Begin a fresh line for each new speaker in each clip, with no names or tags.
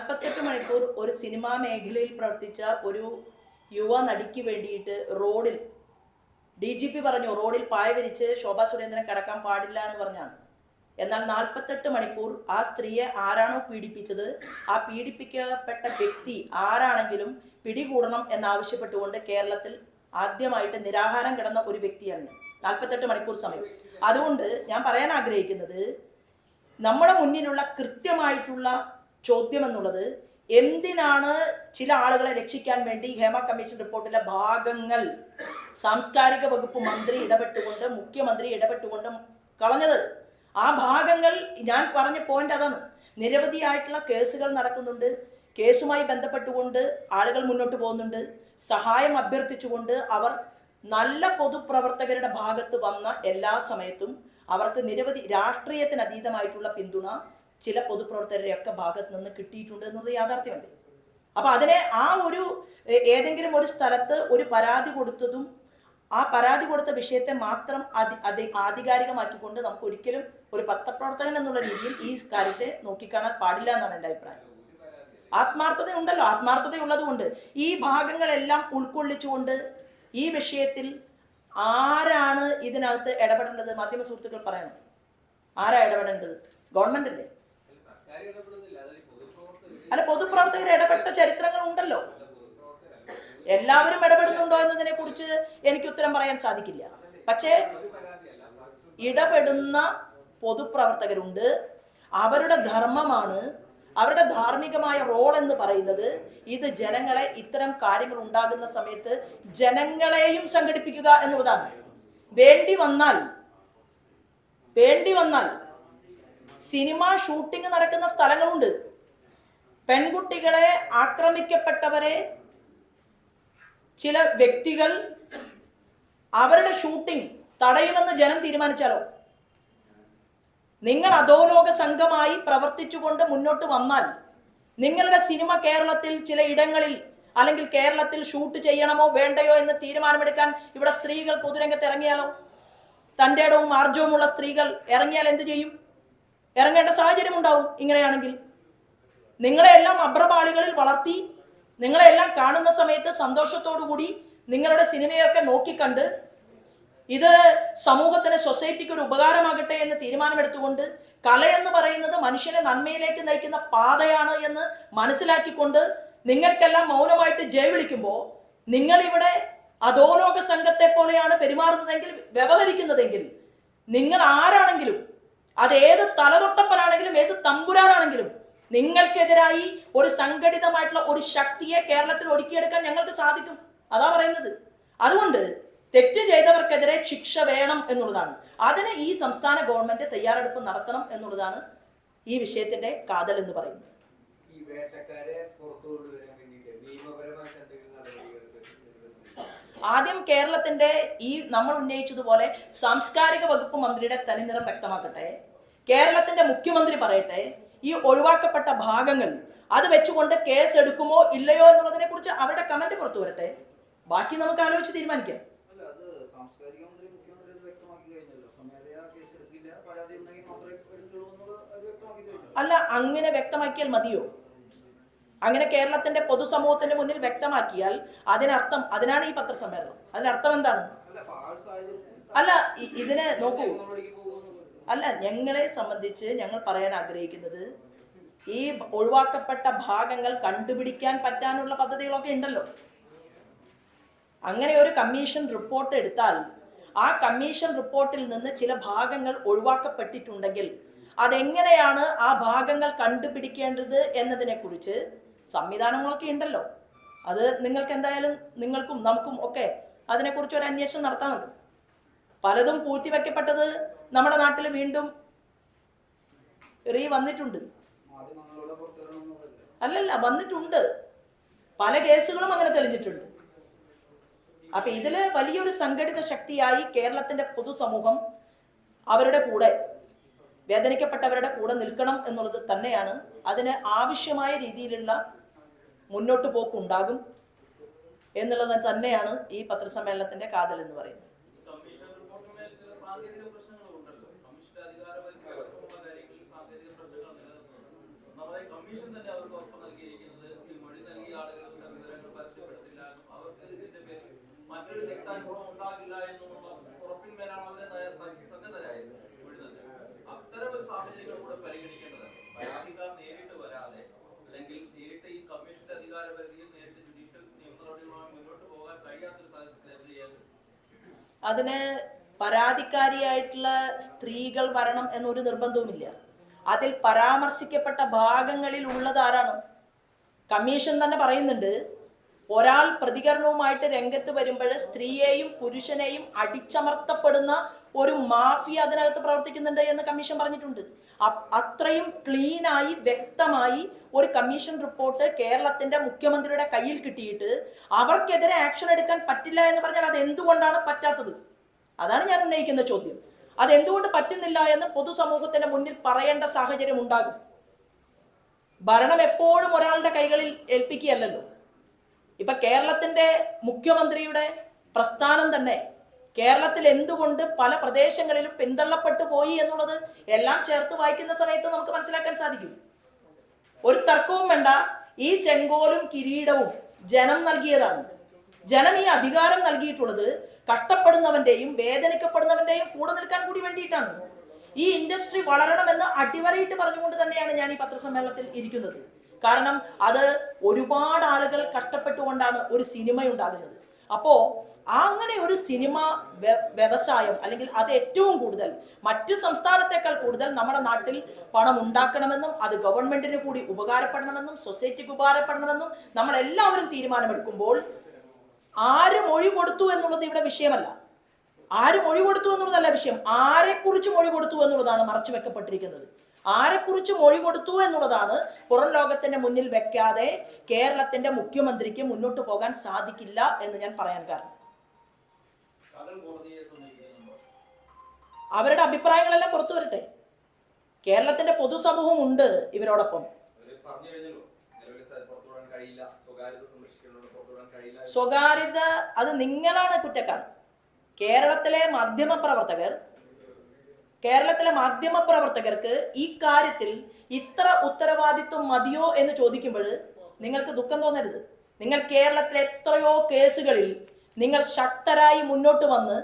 48 മണിക്കൂർ ഒരു സിനിമാ മേഖലയിൽ പ്രവർത്തിച്ച ഒരു യുവ നടിക്ക് വേണ്ടിയിട്ട് റോഡിൽ DGP പറഞ്ഞു റോഡിൽ പായ വിരിച്ച് ശോഭാ സുരേന്ദ്രൻ കിടക്കാൻ പാടില്ല എന്ന് പറഞ്ഞാണ്. എന്നാൽ 48 മണിക്കൂർ ആ സ്ത്രീയെ ആരാണോ പീഡിപ്പിച്ചത്, ആ പീഡിപ്പിക്കപ്പെട്ട വ്യക്തി ആരാണെങ്കിലും പിടികൂടണം എന്നാവശ്യപ്പെട്ടുകൊണ്ട് കേരളത്തിൽ ആദ്യമായിട്ട് നിരാഹാരം കിടന്ന ഒരു വ്യക്തിയാണ് ഞാൻ. 48 മണിക്കൂർ സമയം. അതുകൊണ്ട് ഞാൻ പറയാൻ ആഗ്രഹിക്കുന്നത്, നമ്മുടെ മുന്നിലുള്ള കൃത്യമായിട്ടുള്ള ചോദ്യം എന്നുള്ളത്, എന്തിനാണ് ചില ആളുകളെ രക്ഷിക്കാൻ വേണ്ടി ഹേമ കമ്മീഷൻ റിപ്പോർട്ടിലെ ഭാഗങ്ങൾ സാംസ്കാരിക വകുപ്പ് മന്ത്രി ഇടപെട്ടുകൊണ്ട്, മുഖ്യമന്ത്രി ഇടപെട്ടുകൊണ്ട് കളഞ്ഞത്? ആ ഭാഗങ്ങൾ ഞാൻ പറഞ്ഞ പോയിന്റ് അതാണ്. നിരവധിയായിട്ടുള്ള കേസുകൾ നടക്കുന്നുണ്ട്. കേസുമായി ബന്ധപ്പെട്ടുകൊണ്ട് ആളുകൾ മുന്നോട്ട് പോകുന്നുണ്ട്. സഹായം അഭ്യർത്ഥിച്ചുകൊണ്ട് അവർ നല്ല പൊതുപ്രവർത്തകരുടെ ഭാഗത്ത് വന്ന എല്ലാ സമയത്തും അവർക്ക് നിരവധി രാഷ്ട്രീയത്തിന് അതീതമായിട്ടുള്ള പിന്തുണ ചില പൊതുപ്രവർത്തകരുടെയൊക്കെ ഭാഗത്ത് നിന്ന് കിട്ടിയിട്ടുണ്ട് എന്നത് യാഥാർത്ഥ്യമുണ്ട്. അപ്പോൾ അതിനെ ആ ഒരു ഏതെങ്കിലും ഒരു സ്ഥലത്ത് ഒരു പരാതി കൊടുത്തതും ആ പരാതി കൊടുത്ത വിഷയത്തെ മാത്രം ആധികാരികമാക്കിക്കൊണ്ട് നമുക്ക് ഒരിക്കലും ഒരു പത്രപ്രവർത്തകൻ എന്നുള്ള രീതിയിൽ ഈ കാര്യത്തെ നോക്കിക്കാണാൻ പാടില്ല എന്നാണ് എൻ്റെ അഭിപ്രായം. ആത്മാർത്ഥതയുണ്ടല്ലോ, ആത്മാർത്ഥതയുള്ളത് കൊണ്ട് ഈ ഭാഗങ്ങളെല്ലാം ഉൾക്കൊള്ളിച്ചുകൊണ്ട് ഈ വിഷയത്തിൽ ആരാണ് ഇതിനകത്ത് ഇടപെടേണ്ടത്? മാധ്യമ സുഹൃത്തുക്കൾ പറയണം. ആരാ ഇടപെടേണ്ടത്? ഗവൺമെന്റ് അല്ലേ? അല്ല, പൊതുപ്രവർത്തകർ ഇടപെട്ട ചരിത്രങ്ങൾ ഉണ്ടല്ലോ. എല്ലാവരും ഇടപെടുന്നുണ്ടോ എന്നതിനെ കുറിച്ച് എനിക്ക് ഉത്തരം പറയാൻ സാധിക്കില്ല. പക്ഷേ ഇടപെടുന്ന പൊതുപ്രവർത്തകരുണ്ട്. അവരുടെ ധർമ്മമാണ്, അവരുടെ ധാർമ്മികമായ റോൾ എന്ന് പറയുന്നത് ഇത് ജനങ്ങളെ ഇത്തരം കാര്യങ്ങൾ ഉണ്ടാകുന്ന സമയത്ത് ജനങ്ങളെയും സംഘടിപ്പിക്കുക എന്നുള്ളതാണ്. വേണ്ടി വന്നാൽ സിനിമ ഷൂട്ടിംഗ് നടക്കുന്ന സ്ഥലങ്ങളുണ്ട്. പെൺകുട്ടികളെ ആക്രമിക്കപ്പെട്ടവരെ ചില വ്യക്തികൾ അവരുടെ ഷൂട്ടിംഗ് തടയുമെന്ന് ജനം തീരുമാനിച്ചാലോ? നിങ്ങൾ അധോലോക സംഘമായി പ്രവർത്തിച്ചുകൊണ്ട് മുന്നോട്ട് വന്നാൽ നിങ്ങളുടെ സിനിമ കേരളത്തിൽ ചില ഇടങ്ങളിൽ അല്ലെങ്കിൽ കേരളത്തിൽ ഷൂട്ട് ചെയ്യണമോ വേണ്ടയോ എന്ന് തീരുമാനമെടുക്കാൻ ഇവിടെ സ്ത്രീകൾ പൊതുരംഗത്ത് ഇറങ്ങിയാലോ? തൻ്റെ ഇടവും ആർജവുമുള്ള സ്ത്രീകൾ ഇറങ്ങിയാൽ എന്ത് ചെയ്യും? ഇറങ്ങേണ്ട സാഹചര്യം ഉണ്ടാവും. ഇങ്ങനെയാണെങ്കിൽ നിങ്ങളെല്ലാം അഭ്രപാളികളിൽ വളർത്തി, നിങ്ങളെല്ലാം കാണുന്ന സമയത്ത് സന്തോഷത്തോടു കൂടി നിങ്ങളുടെ സിനിമയൊക്കെ നോക്കിക്കണ്ട് ഇത് സമൂഹത്തിന്, സൊസൈറ്റിക്ക് ഒരു ഉപകാരമാകട്ടെ എന്ന് തീരുമാനമെടുത്തുകൊണ്ട് കലയെന്ന് പറയുന്നത് മനുഷ്യനെ നന്മയിലേക്ക് നയിക്കുന്ന പാതയാണ് എന്ന് മനസ്സിലാക്കിക്കൊണ്ട് നിങ്ങൾക്കെല്ലാം മൗനമായിട്ട് ജയ് വിളിക്കുമ്പോൾ നിങ്ങളിവിടെ അധോലോക സംഘത്തെ പോലെയാണ് പെരുമാറുന്നതെങ്കിൽ, വ്യവഹരിക്കുന്നതെങ്കിൽ, നിങ്ങൾ ആരാണെങ്കിലും, അത് ഏത് തലതൊട്ടപ്പനാണെങ്കിലും ഏത് തമ്പുരാനാണെങ്കിലും നിങ്ങൾക്കെതിരായി ഒരു സംഘടിതമായിട്ടുള്ള ഒരു ശക്തിയെ കേരളത്തിൽ ഒരുക്കിയെടുക്കാൻ ഞങ്ങൾക്ക് സാധിക്കും. അതാ പറയുന്നത്. അതുകൊണ്ട് തെറ്റ് ചെയ്തവർക്കെതിരെ ശിക്ഷ വേണം എന്നുള്ളതാണ്. അതിന് ഈ സംസ്ഥാന ഗവൺമെന്റ് തയ്യാറെടുപ്പ് നടത്തണം എന്നുള്ളതാണ് ഈ വിഷയത്തിന്റെ കാതൽ എന്ന് പറയുന്നത്. ആദ്യം കേരളത്തിന്റെ ഈ നമ്മൾ ഉന്നയിച്ചതുപോലെ സാംസ്കാരിക വകുപ്പ് മന്ത്രിയുടെ തനിനിറം വ്യക്തമാക്കട്ടെ. കേരളത്തിന്റെ മുഖ്യമന്ത്രി പറയട്ടെ, ഈ ഒഴിവാക്കപ്പെട്ട ഭാഗങ്ങൾ അത് വെച്ചുകൊണ്ട് കേസ് എടുക്കുമോ ഇല്ലയോ എന്നുള്ളതിനെ കുറിച്ച് അവരുടെ കമന്റ് പുറത്തു വരട്ടെ. ബാക്കി നമുക്ക് ആലോചിച്ച് തീരുമാനിക്കാം. അല്ല, അങ്ങനെ വ്യക്തമാക്കിയാൽ മതിയോ? അങ്ങനെ കേരളത്തിന്റെ പൊതുസമൂഹത്തിന്റെ മുന്നിൽ വ്യക്തമാക്കിയാൽ അതിനർത്ഥം, അതിനാണ് ഈ പത്രസമ്മേളനം. അതിനർത്ഥം എന്താണ്? അല്ല, ഇതിനെ നോക്കൂ. അല്ല, ഞങ്ങളെ സംബന്ധിച്ച് ഞങ്ങൾ പറയാൻ ആഗ്രഹിക്കുന്നത്, ഈ ഒഴിവാക്കപ്പെട്ട ഭാഗങ്ങൾ കണ്ടുപിടിക്കാൻ പറ്റാനുള്ള പദ്ധതികളൊക്കെ ഉണ്ടല്ലോ. അങ്ങനെ ഒരു കമ്മീഷൻ റിപ്പോർട്ട് എടുത്താൽ ആ കമ്മീഷൻ റിപ്പോർട്ടിൽ നിന്ന് ചില ഭാഗങ്ങൾ ഒഴിവാക്കപ്പെട്ടിട്ടുണ്ടെങ്കിൽ അതെങ്ങനെയാണ് ആ ഭാഗങ്ങൾ കണ്ടുപിടിക്കേണ്ടത് എന്നതിനെക്കുറിച്ച് സംവിധാനങ്ങളൊക്കെ ഉണ്ടല്ലോ. അത് നിങ്ങൾക്ക് എന്തായാലും, നിങ്ങൾക്കും നമുക്കും ഒക്കെ അതിനെക്കുറിച്ച് ഒരു അന്വേഷണം നടത്താനുണ്ട്. പലതും പൂഴ്ത്തിവെക്കപ്പെട്ടത് നമ്മുടെ നാട്ടിൽ വീണ്ടും വന്നിട്ടുണ്ട്. അല്ലല്ല, വന്നിട്ടുണ്ട്. പല കേസുകളും അങ്ങനെ തെളിഞ്ഞിട്ടുണ്ട്. അപ്പൊ ഇതില് വലിയൊരു സംഘടിത ശക്തിയായി കേരളത്തിന്റെ പൊതുസമൂഹം അവരുടെ കൂടെ, വേദനിക്കപ്പെട്ടവരുടെ കൂടെ നിൽക്കണം എന്നുള്ളത് തന്നെയാണ്. അതിന് ആവശ്യമായ രീതിയിലുള്ള മുന്നോട്ട് പോക്കുണ്ടാകും എന്നുള്ളത് തന്നെയാണ് ഈ പത്രസമ്മേളനത്തിന്റെ കാതൽ എന്ന് പറയുന്നത്. കമ്മീഷൻ തന്നെ അവർക്ക് ഉറപ്പ് നൽകി അതിന് പരാതിക്കാരിയായിട്ടുള്ള സ്ത്രീകൾ വരണം എന്നൊരു നിർബന്ധവുമില്ല. അതിൽ പരാമർശിക്കപ്പെട്ട ഭാഗങ്ങളിൽ ഉള്ളത് ആരാണ്? കമ്മീഷൻ തന്നെ പറയുന്നുണ്ട്, ഒരാൾ പ്രതികരണവുമായിട്ട് രംഗത്ത് വരുമ്പോൾ സ്ത്രീയെയും പുരുഷനെയും അടിച്ചമർത്തപ്പെടുന്ന ഒരു മാഫിയ അതിനകത്ത് പ്രവർത്തിക്കുന്നുണ്ട് എന്ന് കമ്മീഷൻ പറഞ്ഞിട്ടുണ്ട്. അത്രയും ക്ലീനായി വ്യക്തമായി ഒരു കമ്മീഷൻ റിപ്പോർട്ട് കേരളത്തിന്റെ മുഖ്യമന്ത്രിയുടെ കയ്യിൽ കിട്ടിയിട്ട് അവർക്കെതിരെ ആക്ഷൻ എടുക്കാൻ പറ്റില്ല എന്ന് പറഞ്ഞാൽ അത് എന്തുകൊണ്ടാണ് പറ്റാത്തത്? അതാണ് ഞാൻ ഉന്നയിക്കുന്ന ചോദ്യം. അതെന്തുകൊണ്ട് പറ്റുന്നില്ല എന്ന് പൊതുസമൂഹത്തിന്റെ മുന്നിൽ പറയേണ്ട സാഹചര്യം ഉണ്ടാകും. ഭരണം എപ്പോഴും ഒരാളുടെ കൈകളിൽ ഏൽപ്പിക്കുകയല്ലല്ലോ. ഇപ്പൊ കേരളത്തിന്റെ മുഖ്യമന്ത്രിയുടെ പ്രസ്ഥാനം തന്നെ കേരളത്തിൽ എന്തുകൊണ്ട് പല പ്രദേശങ്ങളിലും പിന്തള്ളപ്പെട്ടു പോയി എന്നുള്ളത് എല്ലാം ചേർത്ത് വായിക്കുന്ന സമയത്ത് നമുക്ക് മനസ്സിലാക്കാൻ സാധിക്കും. ഒരു തർക്കവും വേണ്ട, ഈ ചെങ്കോലും കിരീടവും ജനം നൽകിയതാണ്. ജനം ഈ അധികാരം നൽകിയിട്ടുള്ളത് കഷ്ടപ്പെടുന്നവന്റെയും വേദനിക്കപ്പെടുന്നവന്റെയും കൂടെ നിൽക്കാൻ കൂടി വേണ്ടിയിട്ടാണ്. ഈ ഇൻഡസ്ട്രി വളരണമെന്ന് അടിവരയിട്ട് പറഞ്ഞുകൊണ്ട് തന്നെയാണ് ഞാൻ ഈ പത്രസമ്മേളനത്തിൽ ഇരിക്കുന്നത്. കാരണം അത് ഒരുപാട് ആളുകൾ കഷ്ടപ്പെട്ടുകൊണ്ടാണ് ഒരു സിനിമ ഉണ്ടാകുന്നത്. അപ്പോൾ അങ്ങനെ ഒരു സിനിമ വ്യവസായം അല്ലെങ്കിൽ അത് ഏറ്റവും കൂടുതൽ മറ്റു സംസ്ഥാനത്തേക്കാൾ കൂടുതൽ നമ്മുടെ നാട്ടിൽ പണം ഉണ്ടാക്കണമെന്നും അത് ഗവൺമെന്റിന് കൂടി ഉപകാരപ്പെടണമെന്നും സൊസൈറ്റിക്ക് ഉപകാരപ്പെടണമെന്നും നമ്മളെല്ലാവരും തീരുമാനമെടുക്കുമ്പോൾ ആര് മൊഴി കൊടുത്തു എന്നുള്ളത് ഇവിടെ വിഷയമല്ല. ആര് മൊഴി കൊടുത്തു എന്നുള്ളതല്ല വിഷയം, ആരെക്കുറിച്ച് മൊഴി കൊടുത്തു എന്നുള്ളതാണ് മറച്ചു വെക്കപ്പെട്ടിരിക്കുന്നത്. ആരെക്കുറിച്ച് മൊഴി കൊടുത്തു എന്നുള്ളതാണ് പുറം ലോകത്തിന്റെ മുന്നിൽ വെക്കാതെ കേരളത്തിന്റെ മുഖ്യമന്ത്രിക്ക് മുന്നോട്ട് പോകാൻ സാധിക്കില്ല എന്ന് ഞാൻ പറയാൻ കാരണം അവരുടെ അഭിപ്രായങ്ങളെല്ലാം പുറത്തു വരട്ടെ. കേരളത്തിന്റെ പൊതുസമൂഹം ഉണ്ട് ഇവരോടൊപ്പം. സ്വകാര്യത അത് നിങ്ങളാണ് കുറ്റക്കാർ. കേരളത്തിലെ മാധ്യമപ്രവർത്തകർക്ക് ഈ കാര്യത്തിൽ ഇത്ര ഉത്തരവാദിത്വം മതിയോ എന്ന് ചോദിക്കുമ്പോൾ നിങ്ങൾക്ക് ദുഃഖം തോന്നരുത്. നിങ്ങൾ കേരളത്തിലെ എത്രയോ കേസുകളിൽ നിങ്ങൾ ശക്തരായി മുന്നോട്ട് വന്ന്,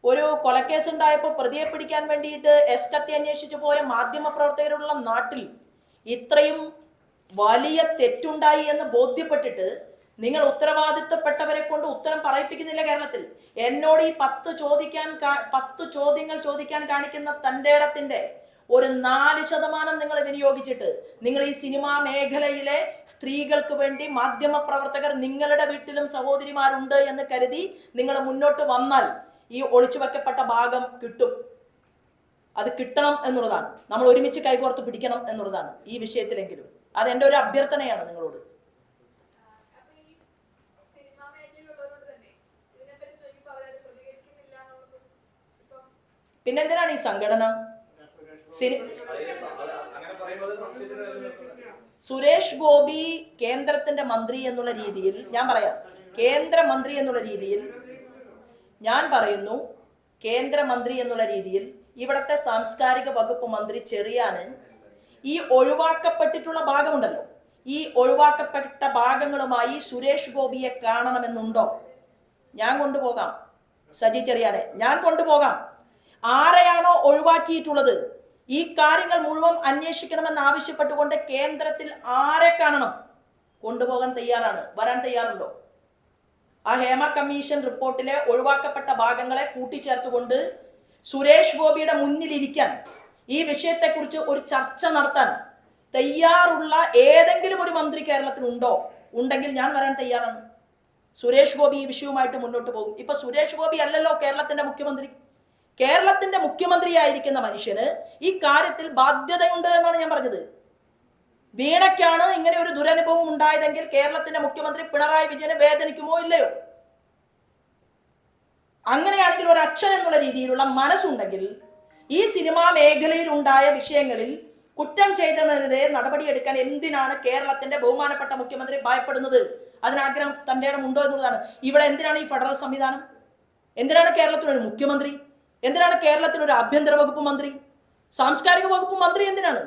ഒരു കൊലക്കേസ് ഉണ്ടായപ്പോൾ പ്രതിയെ പിടിക്കാൻ വേണ്ടിയിട്ട് കത്തി അന്വേഷിച്ചു പോയ മാധ്യമപ്രവർത്തകരുള്ള നാട്ടിൽ ഇത്രയും വലിയ തെറ്റുണ്ടായി എന്ന് ബോധ്യപ്പെട്ടിട്ട് നിങ്ങൾ ഉത്തരവാദിത്വപ്പെട്ടവരെ കൊണ്ട് ഉത്തരം പറയിപ്പിക്കുന്നില്ല. കേരളത്തിൽ എന്നോട് ഈ 10 ചോദ്യങ്ങൾ ചോദിക്കാൻ കാണിക്കുന്ന തൻ്റെ ഇടത്തിന്റെ ഒരു 4% നിങ്ങൾ വിനിയോഗിച്ചിട്ട് നിങ്ങൾ ഈ സിനിമാ മേഖലയിലെ സ്ത്രീകൾക്ക് വേണ്ടി മാധ്യമപ്രവർത്തകർ നിങ്ങളുടെ വീട്ടിലും സഹോദരിമാരുണ്ട് എന്ന് കരുതി നിങ്ങൾ മുന്നോട്ട് വന്നാൽ ഈ ഒളിച്ചു വെക്കപ്പെട്ട ഭാഗം കിട്ടും. അത് കിട്ടണം എന്നുള്ളതാണ്. നമ്മൾ ഒരുമിച്ച് കൈകോർത്ത് പിടിക്കണം എന്നുള്ളതാണ് ഈ വിഷയത്തിലെങ്കിലും. അതെൻ്റെ ഒരു അഭ്യർത്ഥനയാണ് നിങ്ങളോട്. പിന്നെന്തിനാണ് ഈ സംഘടന? സുരേഷ് ഗോപി കേന്ദ്രത്തിന്റെ മന്ത്രി എന്നുള്ള രീതിയിൽ ഞാൻ പറയാം, കേന്ദ്രമന്ത്രി എന്നുള്ള രീതിയിൽ ഞാൻ പറയുന്നു, കേന്ദ്രമന്ത്രി എന്നുള്ള രീതിയിൽ ഇവിടുത്തെ സാംസ്കാരിക വകുപ്പ് മന്ത്രി ചെറിയാന് ഈ ഒഴിവാക്കപ്പെട്ടിട്ടുള്ള ഭാഗമുണ്ടല്ലോ, ഈ ഒഴിവാക്കപ്പെട്ട ഭാഗങ്ങളുമായി സുരേഷ് ഗോപിയെ കാണണമെന്നുണ്ടോ? ഞാൻ കൊണ്ടുപോകാം. സജി ചെറിയാനെ ഞാൻ കൊണ്ടുപോകാം. ആരെയാണോ ഒഴിവാക്കിയിട്ടുള്ളത് ഈ കാര്യങ്ങൾ മുഴുവൻ അന്വേഷിക്കണമെന്ന് ആവശ്യപ്പെട്ടുകൊണ്ട് കേന്ദ്രത്തിൽ ആരെ കാണണം കൊണ്ടുപോകാൻ തയ്യാറാണ്. വരാൻ തയ്യാറുണ്ടോ? ആ ഹേമ കമ്മീഷൻ റിപ്പോർട്ടിലെ ഒഴിവാക്കപ്പെട്ട ഭാഗങ്ങളെ കൂട്ടിച്ചേർത്തുകൊണ്ട് സുരേഷ് ഗോപിയുടെ മുന്നിലിരിക്കാൻ, ഈ വിഷയത്തെക്കുറിച്ച് ഒരു ചർച്ച നടത്താൻ തയ്യാറുള്ള ഏതെങ്കിലും ഒരു മന്ത്രി കേരളത്തിലുണ്ടോ? ഉണ്ടെങ്കിൽ ഞാൻ വരാൻ തയ്യാറാണ്. സുരേഷ് ഗോപി ഈ വിഷയവുമായിട്ട് മുന്നോട്ട് പോകും. ഇപ്പൊ സുരേഷ് ഗോപി അല്ലല്ലോ കേരളത്തിന്റെ മുഖ്യമന്ത്രി. കേരളത്തിന്റെ മുഖ്യമന്ത്രിയായിരിക്കുന്ന മനുഷ്യന് ഈ കാര്യത്തിൽ ബാധ്യതയുണ്ട് എന്നാണ് ഞാൻ പറഞ്ഞത്. വീണയ്ക്കാണ് ഇങ്ങനെ ഒരു ദുരനുഭവം ഉണ്ടായതെങ്കിൽ കേരളത്തിന്റെ മുഖ്യമന്ത്രി പിണറായി വിജയനെ വേദനിക്കുമോ ഇല്ലയോ? അങ്ങനെയാണെങ്കിൽ ഒരു അച്ഛൻ എന്നുള്ള രീതിയിലുള്ള മനസ്സുണ്ടെങ്കിൽ ഈ സിനിമാ മേഖലയിൽ ഉണ്ടായ വിഷയങ്ങളിൽ കുറ്റം ചെയ്തതിനെതിരെ നടപടിയെടുക്കാൻ എന്തിനാണ് കേരളത്തിന്റെ ബഹുമാനപ്പെട്ട മുഖ്യമന്ത്രി ഭയപ്പെടുന്നത്? അതിനാഗ്രഹം തന്റെ ഇടം ഉണ്ടോ എന്നുള്ളതാണ്. ഇവിടെ എന്തിനാണ് ഈ ഫെഡറൽ സംവിധാനം? എന്തിനാണ് കേരളത്തിലൊരു മുഖ്യമന്ത്രി? എന്തിനാണ് കേരളത്തിലൊരു ആഭ്യന്തര വകുപ്പ് മന്ത്രി? സാംസ്കാരിക വകുപ്പ് മന്ത്രി എന്തിനാണ്?